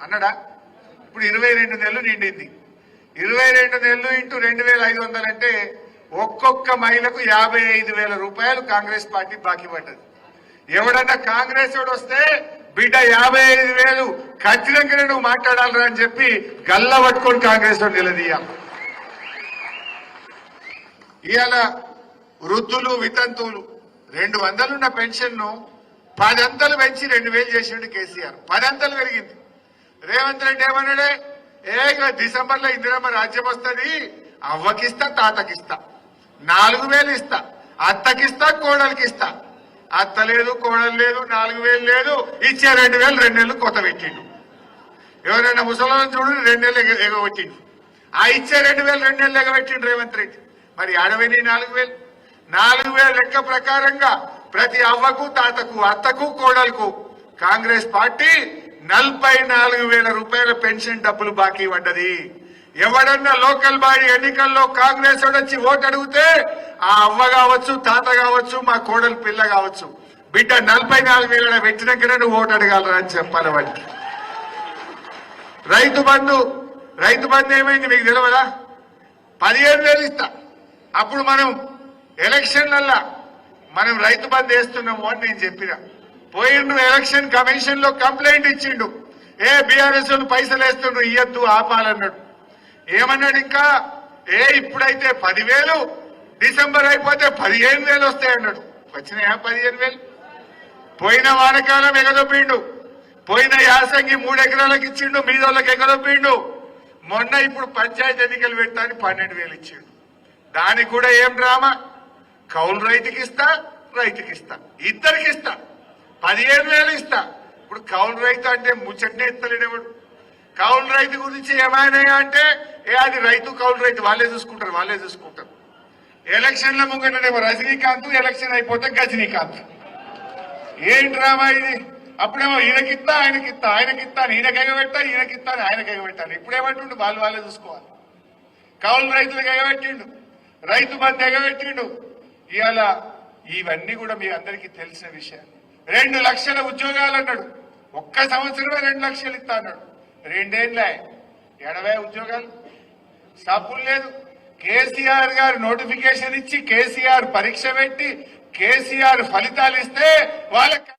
అన్నాడా? ఇప్పుడు 22 నెలలు నిండింది. 22 నెలలు ఇంటూ 2500 అంటే ఒక్కొక్క మహిళకు 55,000 రూపాయలు కాంగ్రెస్ పార్టీ బాకీ పడ్డది. ఎవడన్నా కాంగ్రెస్ వాడు వస్తే బిడ్డ 55,000 ఖచ్చితంగానే నువ్వు మాట్లాడాలరా అని చెప్పి గల్ల పట్టుకొని కాంగ్రెస్ వాడు నిలదీయాలి. ఇవాళ వృద్ధులు వితంతువులు 200 ఉన్న పెన్షన్ ను 10 అంతలు పెంచి 2,000 చేసిండు కేసీఆర్. 10 అంతలు పెరిగింది. రేవంత్ రెడ్డి ఏమన్నాడే, డిసెంబర్ లో ఇందిరమ్మ రాజ్యం వస్తుంది, అవ్వకిస్తా తాతకిస్తా, 4,000 ఇస్తా, అత్తకిస్తా కోడలికిస్తా. అత్త లేదు, కోడలు లేదు, 4,000 లేదు, ఇచ్చే 2,000 2 నెలలు కొత్త పెట్టిండు. ఎవరైనా ముసలాలను చూడు 2 నెలలు ఎగబెట్టిండు. ఆ ఇచ్చే 2,000 2 నెలలు ఎగబెట్టిండు రేవంత్ రెడ్డి. మరి ఆడవేని 4,000 4,000 లెక్క ప్రకారంగా ప్రతి అవ్వకు తాతకు అత్తకు కోడలకు కాంగ్రెస్ పార్టీ 44,000 రూపాయల పెన్షన్ డబ్బులు బాకీ పడ్డది. ఎవడన్నా లోకల్ బాడీ ఎన్నికల్లో కాంగ్రెస్ వచ్చి ఓటు అడిగితే ఆ అవ్వ కావచ్చు, తాత కావచ్చు, మా కోడలు పిల్ల కావచ్చు, బిడ్డ 44,000 పెట్టినాకనే నువ్వు ఓటు అడగాలరా అని చెప్పాలి వాడికి. రైతు బంధు ఏమైంది మీకు తెలియదా? 15,000 ఇస్తా. అప్పుడు మనం ఎలక్షన్లల్లా మనం రైతు బంధు వేస్తున్నాము అని నేను చెప్పిన. పోయిండు ఎలక్షన్ కమిషన్ లో కంప్లైంట్ ఇచ్చిండు, బీఆర్ఎస్ పైసలు వేస్తుండ్రు ఇయ్యద్దు ఆపాలన్నాడు. ఏమన్నాడు ఇంకా, ఇప్పుడైతే 10,000, డిసెంబర్ అయిపోతే 15,000 వస్తాయన్నాడు. వచ్చినాయా 15,000? పోయిన వానకాలం ఎగదొప్పిండు, పోయిన యాసంగి 3 ఎకరాలకు ఇచ్చిండు, మీదోళ్ళకి ఎగదొప్పిండు. మొన్న ఇప్పుడు పంచాయతీ ఎన్నికలు పెట్టాలని 12,000 ఇచ్చిండు. దానికి కూడా ఏం డ్రామా, కౌలు రైతుకి ఇస్తా, ఇద్దరికి ఇస్తా, 15,000 ఇస్తా. ఇప్పుడు కౌలు రైతు అంటే ముచ్చట్నే ఇస్తలేడేవాడు. కౌలు రైతు గురించి ఏమైనా అంటే అది రైతు కౌలు రైతు వాళ్ళే చూసుకుంటారు. ఎలక్షన్ల ముంగటనేమో రజనీకాంత్, ఎలక్షన్ అయిపోతే గజనీకాంత్. ఏం డ్రామా ఇది? అప్పుడేమో ఈయనకిస్తా ఈయనకి ఎగబెట్టాను ఆయనకి ఎగబెట్టాను. ఇప్పుడేమంటుండు వాళ్ళే చూసుకోవాలి. కౌలు రైతులకు ఎగబెట్టిండు, రైతు బంధు ఎగబెట్టిండు. ఇవాళ ఇవన్నీ కూడా మీ అందరికీ తెలిసిన విషయాలు. 2 లక్షల ఉద్యోగాలు అన్నాడు, ఒక్క సంవత్సరమే 2 లక్షలు ఇస్తా అన్నాడు. 2 ఏళ్ళే 80 ఉద్యోగాలు. సబ్బులు లేదు. కేసీఆర్ గారు నోటిఫికేషన్ ఇచ్చి, కేసీఆర్ పరీక్ష పెట్టి, కేసీఆర్ ఫలితాలు ఇస్తే వాళ్ళకి